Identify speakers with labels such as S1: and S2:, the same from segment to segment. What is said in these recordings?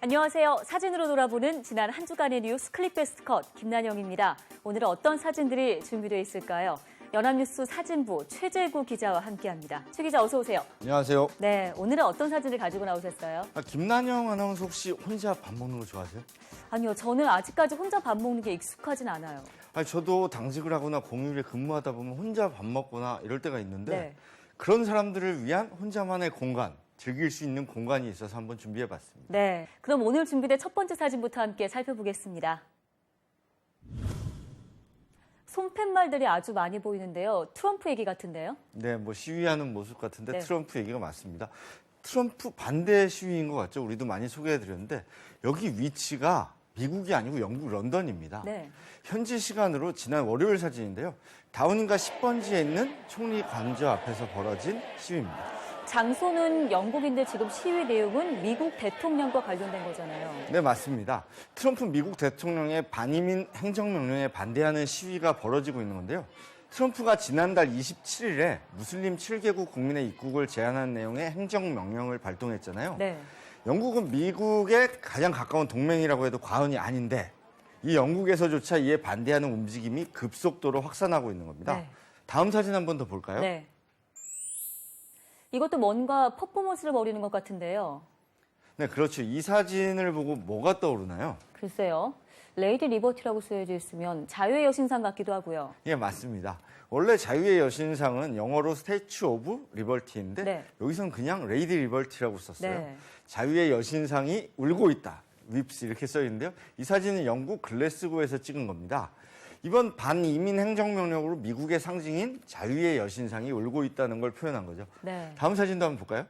S1: 안녕하세요. 사진으로 돌아보는 지난 한 주간의 뉴스 클릭베스트 컷 김난영입니다. 오늘은 어떤 사진들이 준비되어 있을까요? 연합뉴스 사진부 최재구 기자와 함께합니다. 최 기자 어서 오세요.
S2: 안녕하세요.
S1: 네, 오늘은 어떤 사진을 가지고 나오셨어요?
S2: 김난영 아나운서 혹시 혼자 밥 먹는 거 좋아하세요?
S1: 아니요, 저는 아직까지 혼자 밥 먹는 게 익숙하진 않아요.
S2: 저도 당직을 하거나 공휴일에 근무하다 보면 혼자 밥 먹거나 이럴 때가 있는데
S1: 네.
S2: 그런 사람들을 위한 혼자만의 공간, 즐길 수 있는 공간이 있어서 한번 준비해봤습니다.
S1: 네, 그럼 오늘 준비된 첫 번째 사진부터 함께 살펴보겠습니다. 손팻말들이 아주 많이 보이는데요. 트럼프 얘기 같은데요?
S2: 네, 뭐 시위하는 모습 같은데
S1: 네.
S2: 트럼프 얘기가 맞습니다. 트럼프 반대 시위인 것 같죠? 우리도 많이 소개해드렸는데 여기 위치가 미국이 아니고 영국 런던입니다.
S1: 네.
S2: 현지 시간으로 지난 월요일 사진인데요. 다우닝가 10번지에 있는 총리 관저 앞에서 벌어진 시위입니다.
S1: 장소는 영국인데 지금 시위 내용은 미국 대통령과 관련된 거잖아요.
S2: 네, 맞습니다. 트럼프 미국 대통령의 반이민 행정명령에 반대하는 시위가 벌어지고 있는 건데요. 트럼프가 지난달 27일에 무슬림 7개국 국민의 입국을 제한하는 내용의 행정명령을 발동했잖아요.
S1: 네.
S2: 영국은 미국의 가장 가까운 동맹이라고 해도 과언이 아닌데 이 영국에서조차 이에 반대하는 움직임이 급속도로 확산하고 있는 겁니다.
S1: 네.
S2: 다음 사진 한 번 더 볼까요?
S1: 네. 이것도 뭔가 퍼포먼스를 벌이는 것 같은데요.
S2: 네, 그렇죠. 이 사진을 보고 뭐가 떠오르나요?
S1: 글쎄요. 레이디 리버티라고 쓰여져 있으면 자유의 여신상 같기도 하고요.
S2: 예, 맞습니다. 원래 자유의 여신상은 영어로 스태츄 오브 리버티인데
S1: 네.
S2: 여기서는 그냥 레이디 리버티라고 썼어요.
S1: 네.
S2: 자유의 여신상이 울고 있다. 윕스 이렇게 써 있는데요. 이 사진은 영국 글래스고에서 찍은 겁니다. 이번 반이민 행정명령으로 미국의 상징인 자유의 여신상이 울고 있다는 걸 표현한 거죠.
S1: 네.
S2: 다음 사진도 한번 볼까요?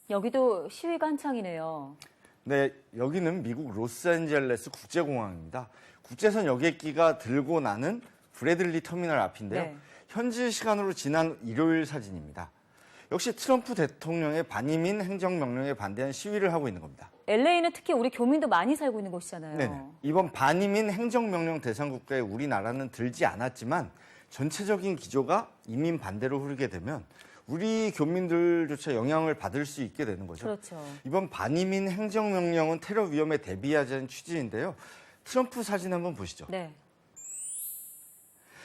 S1: 여기도 시위가 한창이네요.
S2: 네, 여기는 미국 로스앤젤레스 국제공항입니다. 국제선 여객기가 들고 나는 브래들리 터미널 앞인데요.
S1: 네.
S2: 현지 시간으로 지난 일요일 사진입니다. 역시 트럼프 대통령의 반이민 행정명령에 반대한 시위를 하고 있는 겁니다.
S1: LA는 특히 우리 교민도 많이 살고 있는 곳이잖아요.
S2: 네네. 이번 반이민 행정명령 대상 국가에 우리나라는 들지 않았지만 전체적인 기조가 이민 반대로 흐르게 되면 우리 교민들조차 영향을 받을 수 있게 되는 거죠.
S1: 그렇죠.
S2: 이번 반이민 행정명령은 테러 위험에 대비하자는 취지인데요. 트럼프 사진 한번 보시죠.
S1: 네.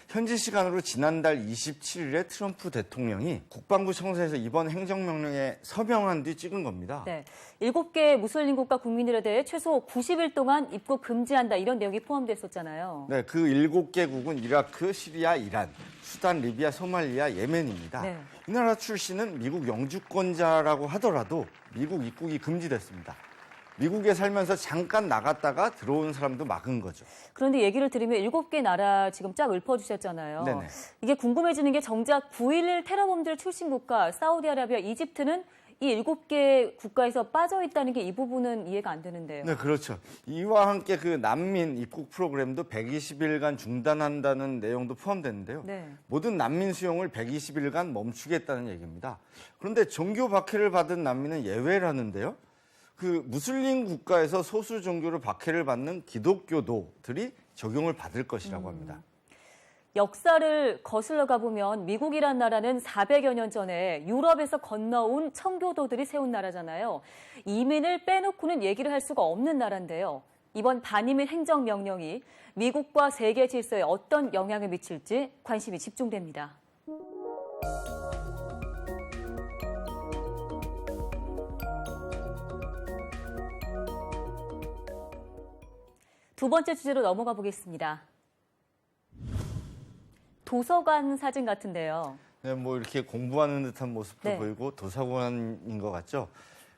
S2: 현지 시간으로 지난달 27일에 트럼프 대통령이 국방부 청사에서 이번 행정명령에 서명한 뒤 찍은 겁니다.
S1: 네. 7개 무슬림 국가 국민들에 대해 최소 90일 동안 입국 금지한다 이런 내용이 포함됐었잖아요.
S2: 네, 그 7개국은 이라크, 시리아, 이란, 수단, 리비아, 소말리아, 예멘입니다.
S1: 네.
S2: 이 나라 출신은 미국 영주권자라고 하더라도 미국 입국이 금지됐습니다. 미국에 살면서 잠깐 나갔다가 들어온 사람도 막은 거죠.
S1: 그런데 얘기를 들으면 7개 나라 지금 쫙 읊어주셨잖아요.
S2: 네네.
S1: 이게 궁금해지는 게 정작 9.11 테러범들 출신 국가 사우디아라비아, 이집트는 이 7개 국가에서 빠져 있다는 게 이 부분은 이해가 안 되는데요.
S2: 네, 그렇죠. 이와 함께 그 난민 입국 프로그램도 120일간 중단한다는 내용도 포함됐는데요.
S1: 네.
S2: 모든 난민 수용을 120일간 멈추겠다는 얘기입니다. 그런데 종교 박해를 받은 난민은 예외라는데요. 그 무슬림 국가에서 소수 종교로 박해를 받는 기독교도들이 적용을 받을 것이라고 합니다.
S1: 역사를 거슬러 가보면 미국이란 나라는 400여 년 전에 유럽에서 건너온 청교도들이 세운 나라잖아요. 이민을 빼놓고는 얘기를 할 수가 없는 나라인데요. 이번 반이민 행정명령이 미국과 세계 질서에 어떤 영향을 미칠지 관심이 집중됩니다. 두 번째 주제로 넘어가 보겠습니다. 도서관 사진 같은데요.
S2: 네, 뭐 이렇게 공부하는 듯한 모습도
S1: 네.
S2: 보이고 도서관인 것 같죠.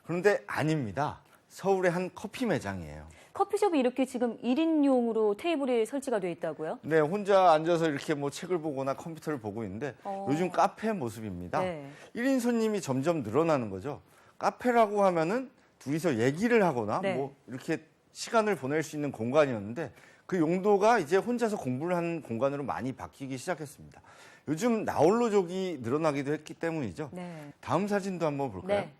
S2: 그런데 아닙니다. 서울의 한 커피 매장이에요.
S1: 커피숍이 이렇게 지금 1인용으로 테이블이 설치가 돼 있다고요?
S2: 네, 혼자 앉아서 이렇게 뭐 책을 보거나 컴퓨터를 보고 있는데 요즘 카페 모습입니다.
S1: 네.
S2: 1인 손님이 점점 늘어나는 거죠. 카페라고 하면은 둘이서 얘기를 하거나
S1: 네.
S2: 뭐 이렇게 시간을 보낼 수 있는 공간이었는데 그 용도가 이제 혼자서 공부를 하는 공간으로 많이 바뀌기 시작했습니다. 요즘 나홀로족이 늘어나기도 했기 때문이죠.
S1: 네.
S2: 다음 사진도 한번 볼까요?
S1: 네.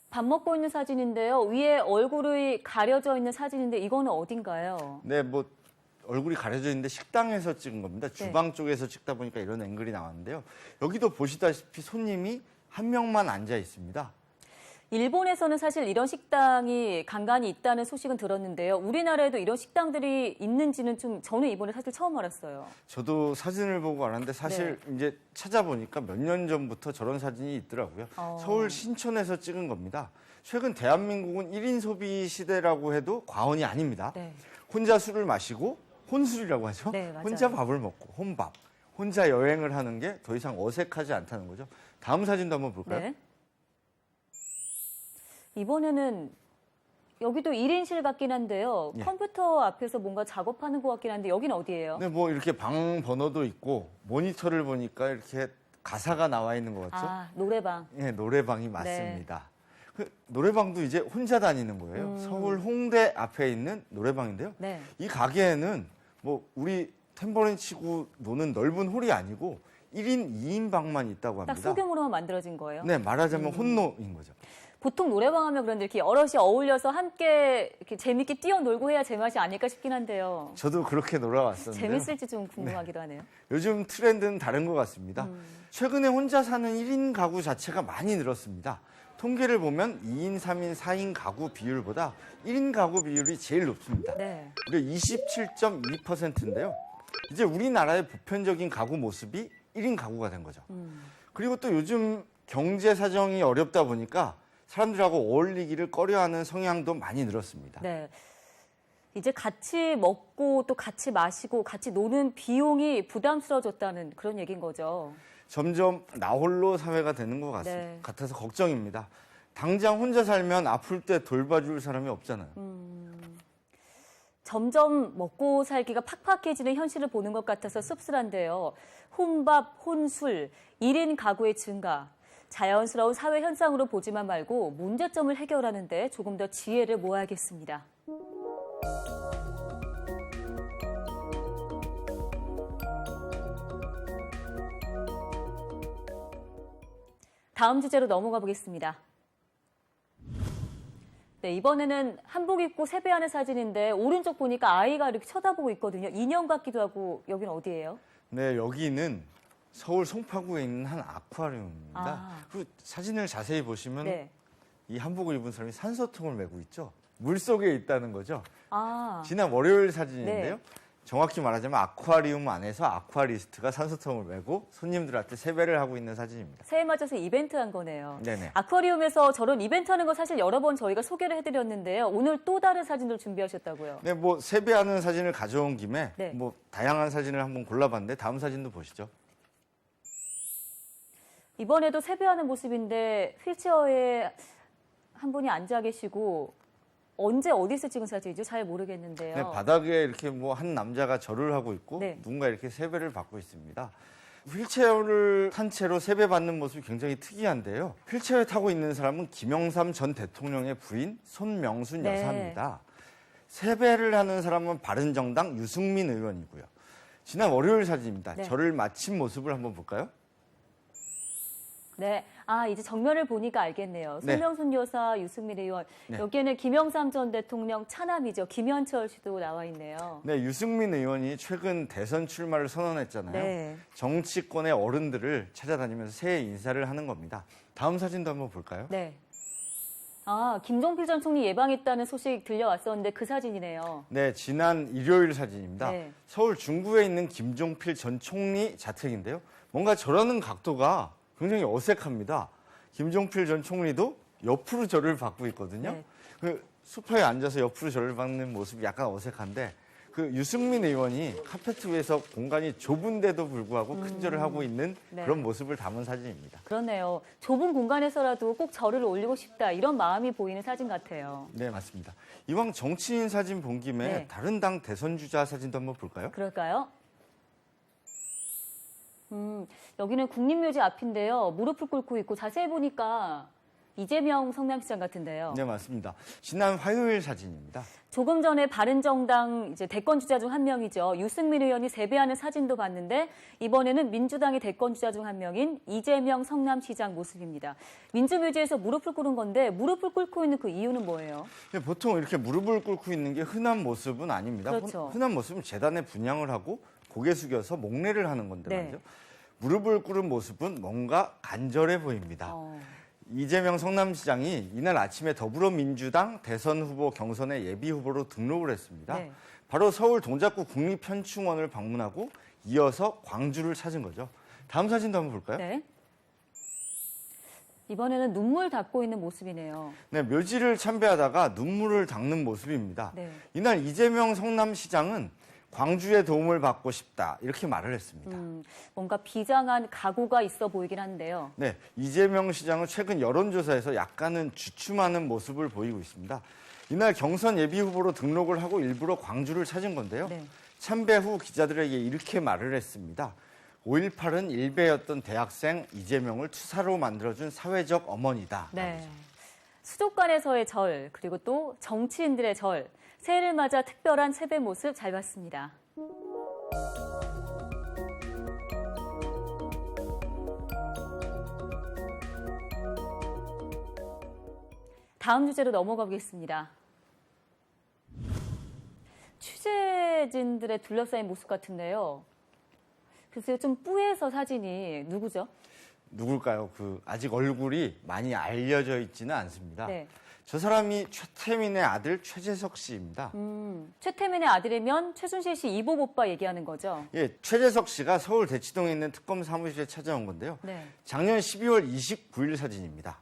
S1: 밥 먹고 있는 사진인데요. 위에 얼굴이 가려져 있는 사진인데 이거는 어딘가요?
S2: 네, 뭐 얼굴이 가려져 있는데 식당에서 찍은 겁니다. 주방 쪽에서 찍다 보니까 이런 앵글이 나왔는데요. 여기도 보시다시피 손님이 한 명만 앉아 있습니다.
S1: 일본에서는 사실 이런 식당이 간간히 있다는 소식은 들었는데요. 우리나라에도 이런 식당들이 있는지는 저는 이번에 사실 처음 알았어요.
S2: 저도 사진을 보고 알았는데 사실 이제 찾아보니까 몇 년 전부터 저런 사진이 있더라고요. 서울 신촌에서 찍은 겁니다. 최근 대한민국은 1인 소비 시대라고 해도 과언이 아닙니다.
S1: 네.
S2: 혼자 술을 마시고 혼술이라고 하죠.
S1: 네, 맞아요.
S2: 혼자 밥을 먹고 혼밥, 혼자 여행을 하는 게 더 이상 어색하지 않다는 거죠. 다음 사진도 한번 볼까요?
S1: 네. 이번에는 여기도 1인실 같긴 한데요.
S2: 예.
S1: 컴퓨터 앞에서 뭔가 작업하는 것 같긴 한데 여긴 어디예요?
S2: 네, 뭐 이렇게 방 번호도 있고 모니터를 보니까 이렇게 가사가 나와 있는 것 같죠?
S1: 아, 노래방.
S2: 예, 노래방이 맞습니다. 그 노래방도 이제 혼자 다니는 거예요. 서울 홍대 앞에 있는 노래방인데요.
S1: 네.
S2: 이 가게에는 뭐 우리 탬버린 치고 노는 넓은 홀이 아니고 1인, 2인 방만 있다고
S1: 딱
S2: 합니다.
S1: 소규모로만 만들어진 거예요?
S2: 네, 말하자면 혼노인 거죠.
S1: 보통 노래방 하면 그런데 이렇게 여럿이 어울려서 함께 이렇게 재밌게 뛰어놀고 해야 제맛이 아닐까 싶긴 한데요.
S2: 저도 그렇게 놀아왔었는데요.
S1: 재밌을지 좀 궁금하기도 하네요.
S2: 요즘 트렌드는 다른 것 같습니다. 최근에 혼자 사는 1인 가구 자체가 많이 늘었습니다. 통계를 보면 2인, 3인, 4인 가구 비율보다 1인 가구 비율이 제일 높습니다.
S1: 네.
S2: 무려 27.2%인데요. 이제 우리나라의 보편적인 가구 모습이 1인 가구가 된 거죠. 그리고 또 요즘 경제 사정이 어렵다 보니까 사람들하고 어울리기를 꺼려하는 성향도 많이 늘었습니다.
S1: 네. 이제 같이 먹고 또 같이 마시고 같이 노는 비용이 부담스러워졌다는 그런 얘기인 거죠.
S2: 점점 나홀로 사회가 되는 것
S1: 네.
S2: 같아서 걱정입니다. 당장 혼자 살면 아플 때 돌봐줄 사람이 없잖아요.
S1: 점점 먹고 살기가 팍팍해지는 현실을 보는 것 같아서 씁쓸한데요. 혼밥, 혼술, 1인 가구의 증가. 자연스러운 사회 현상으로 보지만 말고 문제점을 해결하는 데 조금 더 지혜를 모아야겠습니다. 다음 주제로 넘어가 보겠습니다. 네, 이번에는 한복 입고 세배하는 사진인데 오른쪽 보니까 아이가 이렇게 쳐다보고 있거든요. 인형 같기도 하고 여기는 어디예요?
S2: 네, 여기는 서울 송파구에 있는 한 아쿠아리움입니다.
S1: 아.
S2: 그 사진을 자세히 보시면
S1: 네.
S2: 이 한복을 입은 사람이 산소통을 메고 있죠. 물 속에 있다는 거죠.
S1: 아,
S2: 지난 월요일 사진인데요.
S1: 네.
S2: 정확히 말하자면 아쿠아리움 안에서 아쿠아리스트가 산소통을 메고 손님들한테 세배를 하고 있는 사진입니다.
S1: 새해 맞춰서 이벤트 한 거네요.
S2: 네네.
S1: 아쿠아리움에서 저런 이벤트 하는 거 사실 여러 번 저희가 소개를 해드렸는데요. 오늘 또 다른 사진들 준비하셨다고요.
S2: 네, 뭐 세배하는 사진을 가져온 김에
S1: 네.
S2: 뭐 다양한 사진을 한번 골라봤는데 다음 사진도 보시죠.
S1: 이번에도 세배하는 모습인데 휠체어에 한 분이 앉아 계시고 언제 어디서 찍은 사진이죠? 잘 모르겠는데요.
S2: 네, 바닥에 이렇게 뭐 한 남자가 절을 하고 있고
S1: 네.
S2: 누군가 이렇게 세배를 받고 있습니다. 휠체어를 탄 채로 세배받는 모습이 굉장히 특이한데요. 휠체어에 타고 있는 사람은 김영삼 전 대통령의 부인 손명순
S1: 네.
S2: 여사입니다. 세배를 하는 사람은 바른정당 유승민 의원이고요. 지난 월요일 사진입니다.
S1: 네.
S2: 절을 마친 모습을 한번 볼까요?
S1: 네. 아, 이제 정면을 보니까 알겠네요.
S2: 네.
S1: 손명순 여사, 유승민 의원.
S2: 네.
S1: 여기에는 김영삼 전 대통령 차남이죠. 김현철 씨도 나와 있네요.
S2: 네, 유승민 의원이 최근 대선 출마를 선언했잖아요.
S1: 네.
S2: 정치권의 어른들을 찾아다니면서 새해 인사를 하는 겁니다. 다음 사진도 한번 볼까요?
S1: 네. 아, 김종필 전 총리 예방했다는 소식 들려왔었는데 그 사진이네요.
S2: 네, 지난 일요일 사진입니다.
S1: 네.
S2: 서울 중구에 있는 김종필 전 총리 자택인데요. 뭔가 저러는 각도가 굉장히 어색합니다. 김종필 전 총리도 옆으로 절을 받고 있거든요.
S1: 네.
S2: 그 소파에 앉아서 옆으로 절을 받는 모습이 약간 어색한데 그 유승민 의원이 카페트 위에서 공간이 좁은데도 불구하고 큰 절을 하고 있는
S1: 네.
S2: 그런 모습을 담은 사진입니다.
S1: 그러네요. 좁은 공간에서라도 꼭 절을 올리고 싶다. 이런 마음이 보이는 사진 같아요.
S2: 네, 맞습니다. 이왕 정치인 사진 본 김에
S1: 네.
S2: 다른 당 대선 주자 사진도 한번 볼까요?
S1: 그럴까요? 여기는 국립묘지 앞인데요. 무릎을 꿇고 있고 자세히 보니까 이재명 성남시장 같은데요.
S2: 네, 맞습니다. 지난 화요일 사진입니다.
S1: 조금 전에 바른정당 이제 대권 주자 중 한 명이죠. 유승민 의원이 세배하는 사진도 봤는데 이번에는 민주당의 대권 주자 중 한 명인 이재명 성남시장 모습입니다. 민주묘지에서 무릎을 꿇은 건데 무릎을 꿇고 있는 그 이유는 뭐예요?
S2: 네, 보통 이렇게 무릎을 꿇고 있는 게 흔한 모습은 아닙니다.
S1: 그렇죠.
S2: 흔한 모습은 재단에 분향을 하고 고개 숙여서 목례를 하는 건데
S1: 네.
S2: 말이죠. 무릎을 꿇은 모습은 뭔가 간절해 보입니다. 이재명 성남시장이 이날 아침에 더불어민주당 대선 후보 경선의 예비 후보로 등록을 했습니다.
S1: 네.
S2: 바로 서울 동작구 국립현충원을 방문하고 이어서 광주를 찾은 거죠. 다음 사진도 한번 볼까요?
S1: 네. 이번에는 눈물 닦고 있는 모습이네요.
S2: 네, 묘지를 참배하다가 눈물을 닦는 모습입니다.
S1: 네.
S2: 이날 이재명 성남시장은 광주의 도움을 받고 싶다 이렇게 말을 했습니다.
S1: 뭔가 비장한 각오가 있어 보이긴 한데요.
S2: 네, 이재명 시장은 최근 여론조사에서 약간은 주춤하는 모습을 보이고 있습니다. 이날 경선 예비 후보로 등록을 하고 일부러 광주를 찾은 건데요.
S1: 네.
S2: 참배 후 기자들에게 이렇게 말을 했습니다. 5.18은 일베였던 대학생 이재명을 투사로 만들어준 사회적 어머니다.
S1: 네. 수족관에서의 절, 그리고 또 정치인들의 절, 새해를 맞아 특별한 세배 모습 잘 봤습니다. 다음 주제로 넘어가 보겠습니다. 취재진들의 둘러싸인 모습 같은데요. 글쎄요, 좀 뿌해서 사진이 누구죠?
S2: 누굴까요? 아직 얼굴이 많이 알려져 있지는 않습니다.
S1: 네.
S2: 저 사람이 최태민의 아들 최재석 씨입니다.
S1: 최태민의 아들이면 최순실 씨 이복 오빠 얘기하는 거죠?
S2: 예, 최재석 씨가 서울 대치동에 있는 특검 사무실에 찾아온 건데요.
S1: 네.
S2: 작년 12월 29일 사진입니다.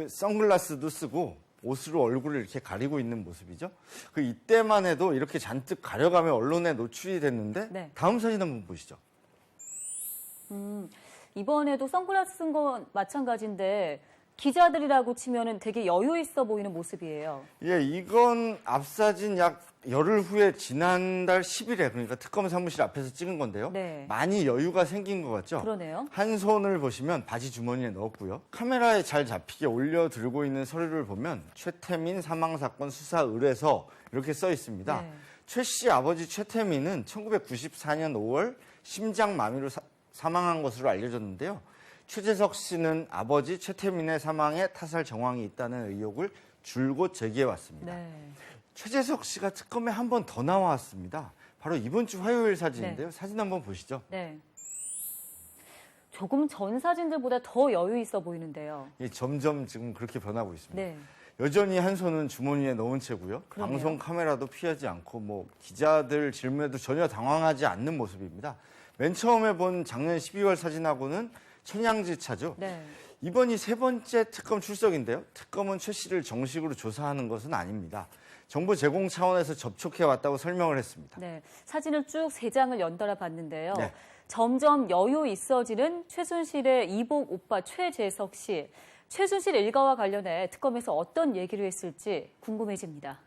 S2: 선글라스도 쓰고 옷으로 얼굴을 이렇게 가리고 있는 모습이죠. 이때만 해도 이렇게 잔뜩 가려가며 언론에 노출이 됐는데
S1: 네.
S2: 다음 사진 한번 보시죠.
S1: 이번에도 선글라스 쓴 건 마찬가지인데 기자들이라고 치면은 되게 여유 있어 보이는 모습이에요.
S2: 예, 이건 앞사진 약 열흘 후에 지난달 10일에 그러니까 특검 사무실 앞에서 찍은 건데요.
S1: 네.
S2: 많이 여유가 생긴 것 같죠?
S1: 그러네요.
S2: 한 손을 보시면 바지 주머니에 넣었고요. 카메라에 잘 잡히게 올려 들고 있는 서류를 보면 최태민 사망사건 수사 의뢰서 이렇게 써 있습니다.
S1: 네.
S2: 최 씨 아버지 최태민은 1994년 5월 심장마비로 사망한 것으로 알려졌는데요. 최재석 씨는 아버지 최태민의 사망에 타살 정황이 있다는 의혹을 줄곧 제기해왔습니다.
S1: 네.
S2: 최재석 씨가 특검에 한 번 더 나왔습니다. 바로 이번 주 화요일 사진인데요. 사진 한번 보시죠.
S1: 네. 조금 전 사진들보다 더 여유 있어 보이는데요.
S2: 예, 점점 지금 그렇게 변하고 있습니다.
S1: 네.
S2: 여전히 한 손은 주머니에 넣은 채고요.
S1: 그러네요.
S2: 방송 카메라도 피하지 않고 기자들 질문에도 전혀 당황하지 않는 모습입니다. 맨 처음에 본 작년 12월 사진하고는 천양지차죠.
S1: 네.
S2: 이번이 세 번째 특검 출석인데요. 특검은 최 씨를 정식으로 조사하는 것은 아닙니다. 정보 제공 차원에서 접촉해 왔다고 설명을 했습니다.
S1: 네. 사진을 쭉 세 장을 연달아 봤는데요.
S2: 네.
S1: 점점 여유 있어지는 최순실의 이복 오빠 최재석 씨. 최순실 일가와 관련해 특검에서 어떤 얘기를 했을지 궁금해집니다.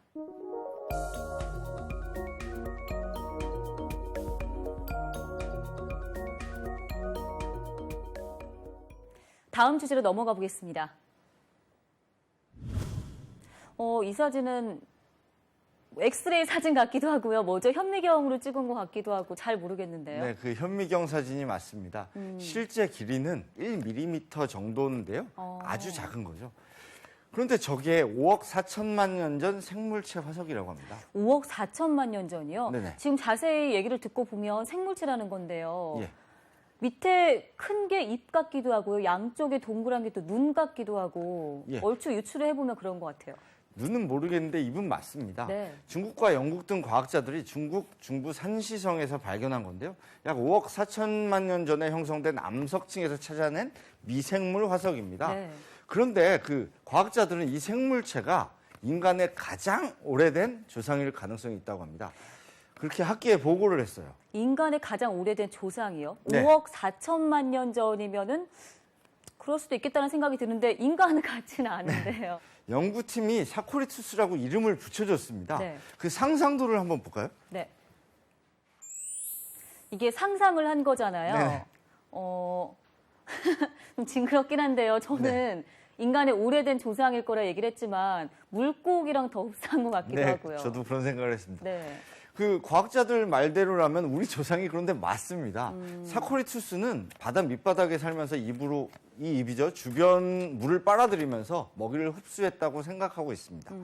S1: 다음 주제로 넘어가 보겠습니다. 이 사진은 엑스레이 사진 같기도 하고요. 뭐죠? 현미경으로 찍은 것 같기도 하고 잘 모르겠는데요.
S2: 네, 현미경 사진이 맞습니다. 실제 길이는 1mm 정도인데요. 아주 작은 거죠. 그런데 저게 5억 4천만 년 전 생물체 화석이라고 합니다.
S1: 5억 4천만 년 전이요?
S2: 네네.
S1: 지금 자세히 얘기를 듣고 보면 생물체라는 건데요.
S2: 예.
S1: 밑에 큰 게 입 같기도 하고요. 양쪽에 동그란 게 또 눈 같기도 하고
S2: 예.
S1: 얼추 유추를 해보면 그런 것 같아요.
S2: 눈은 모르겠는데 입은 맞습니다.
S1: 네.
S2: 중국과 영국 등 과학자들이 중국 중부 산시성에서 발견한 건데요. 약 5억 4천만 년 전에 형성된 암석층에서 찾아낸 미생물 화석입니다.
S1: 네.
S2: 그런데 과학자들은 이 생물체가 인간의 가장 오래된 조상일 가능성이 있다고 합니다. 그렇게 학계에 보고를 했어요.
S1: 인간의 가장 오래된 조상이요?
S2: 네.
S1: 5억 4천만 년 전이면은 그럴 수도 있겠다는 생각이 드는데 인간 같지는 않은데요.
S2: 연구팀이 사코리투스라고 이름을 붙여줬습니다.
S1: 네.
S2: 그 상상도를 한번 볼까요?
S1: 네. 이게 상상을 한 거잖아요.
S2: 네.
S1: 좀 징그럽긴 한데요. 저는 인간의 오래된 조상일 거라 얘기를 했지만 물고기랑 더 흡사한 것 같기도 하고요.
S2: 저도 그런 생각을 했습니다.
S1: 네.
S2: 과학자들 말대로라면 우리 조상이 그런데 맞습니다. 사코리투스는 바다 밑바닥에 살면서 이 입이죠. 주변 물을 빨아들이면서 먹이를 흡수했다고 생각하고 있습니다.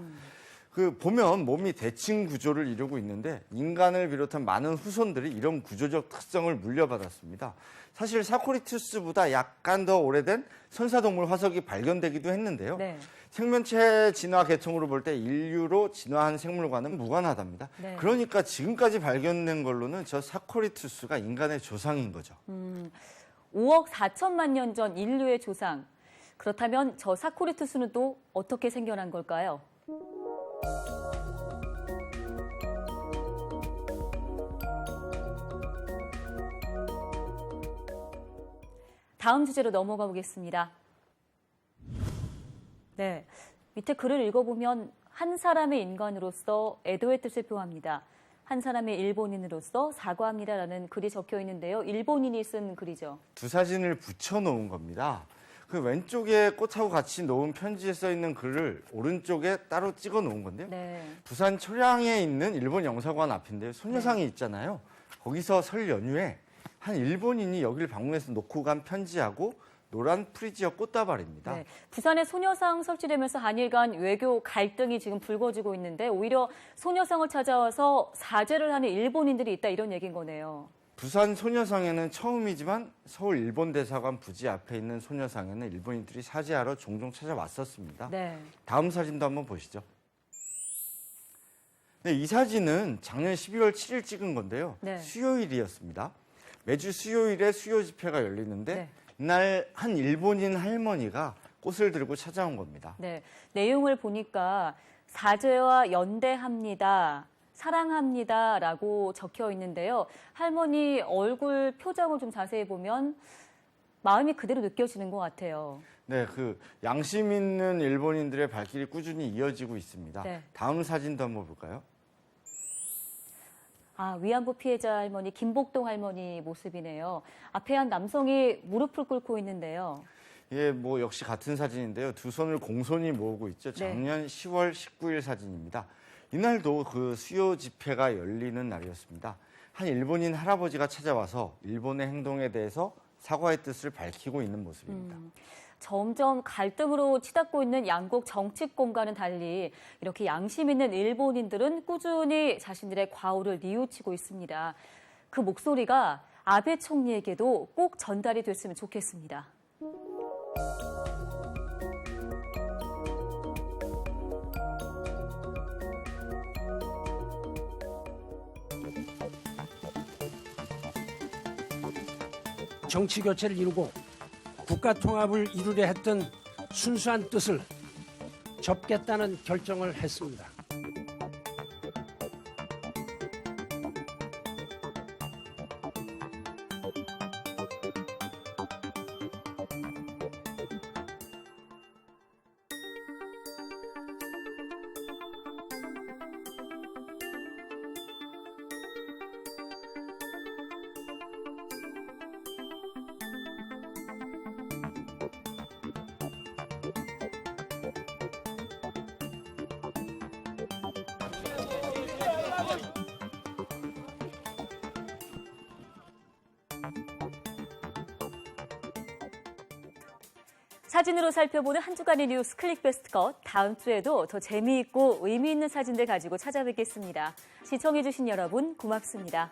S2: 보면 몸이 대칭 구조를 이루고 있는데 인간을 비롯한 많은 후손들이 이런 구조적 특성을 물려받았습니다. 사실 사코리투스보다 약간 더 오래된 선사동물 화석이 발견되기도 했는데요.
S1: 네.
S2: 생명체 진화 계통으로 볼 때 인류로 진화한 생물과는 무관하답니다.
S1: 네.
S2: 그러니까 지금까지 발견된 걸로는 저 사코리투스가 인간의 조상인 거죠.
S1: 5억 4천만 년 전 인류의 조상. 그렇다면 저 사코리투스는 또 어떻게 생겨난 걸까요? 다음 주제로 넘어가 보겠습니다. 네, 밑에 글을 읽어보면 한 사람의 인간으로서 애도의 뜻을 표합니다. 한 사람의 일본인으로서 사과합니다라는 글이 적혀 있는데요. 일본인이 쓴 글이죠.
S2: 두 사진을 붙여놓은 겁니다. 그 왼쪽에 꽃하고 같이 놓은 편지에 써 있는 글을 오른쪽에 따로 찍어 놓은 건데요.
S1: 네.
S2: 부산 초량에 있는 일본 영사관 앞인데요. 소녀상이 있잖아요. 거기서 설 연휴에 한 일본인이 여기를 방문해서 놓고 간 편지하고 노란 프리지어 꽃다발입니다.
S1: 네, 부산에 소녀상 설치되면서 한일 간 외교 갈등이 지금 불거지고 있는데 오히려 소녀상을 찾아와서 사죄를 하는 일본인들이 있다 이런 얘기인 거네요.
S2: 부산 소녀상에는 처음이지만 서울 일본 대사관 부지 앞에 있는 소녀상에는 일본인들이 사죄하러 종종 찾아왔었습니다.
S1: 네.
S2: 다음 사진도 한번 보시죠. 네, 이 사진은 작년 12월 7일 찍은 건데요.
S1: 네.
S2: 수요일이었습니다. 매주 수요일에 수요 집회가 열리는데
S1: 네.
S2: 이날 한 일본인 할머니가 꽃을 들고 찾아온 겁니다.
S1: 네, 내용을 보니까 사죄와 연대합니다. 사랑합니다라고 적혀 있는데요. 할머니 얼굴 표정을 좀 자세히 보면 마음이 그대로 느껴지는 것 같아요.
S2: 네, 양심 있는 일본인들의 발길이 꾸준히 이어지고 있습니다.
S1: 네.
S2: 다음 사진도 한번 볼까요?
S1: 위안부 피해자 할머니 김복동 할머니 모습이네요. 앞에 한 남성이 무릎을 꿇고 있는데요.
S2: 예, 역시 같은 사진인데요. 두 손을 공손히 모으고 있죠. 작년 10월 19일 사진입니다. 이날도 수요 집회가 열리는 날이었습니다. 한 일본인 할아버지가 찾아와서 일본의 행동에 대해서 사과의 뜻을 밝히고 있는 모습입니다.
S1: 점점 갈등으로 치닫고 있는 양국 정치권과는 달리 이렇게 양심 있는 일본인들은 꾸준히 자신들의 과오를 뉘우치고 있습니다. 그 목소리가 아베 총리에게도 꼭 전달이 됐으면 좋겠습니다.
S3: 정치 교체를 이루고 국가 통합을 이루려 했던 순수한 뜻을 접겠다는 결정을 했습니다.
S1: 사진으로 살펴보는 한 주간의 뉴스 클릭베스트 컷. 다음 주에도 더 재미있고 의미 있는 사진들 가지고 찾아뵙겠습니다. 시청해주신 여러분 고맙습니다.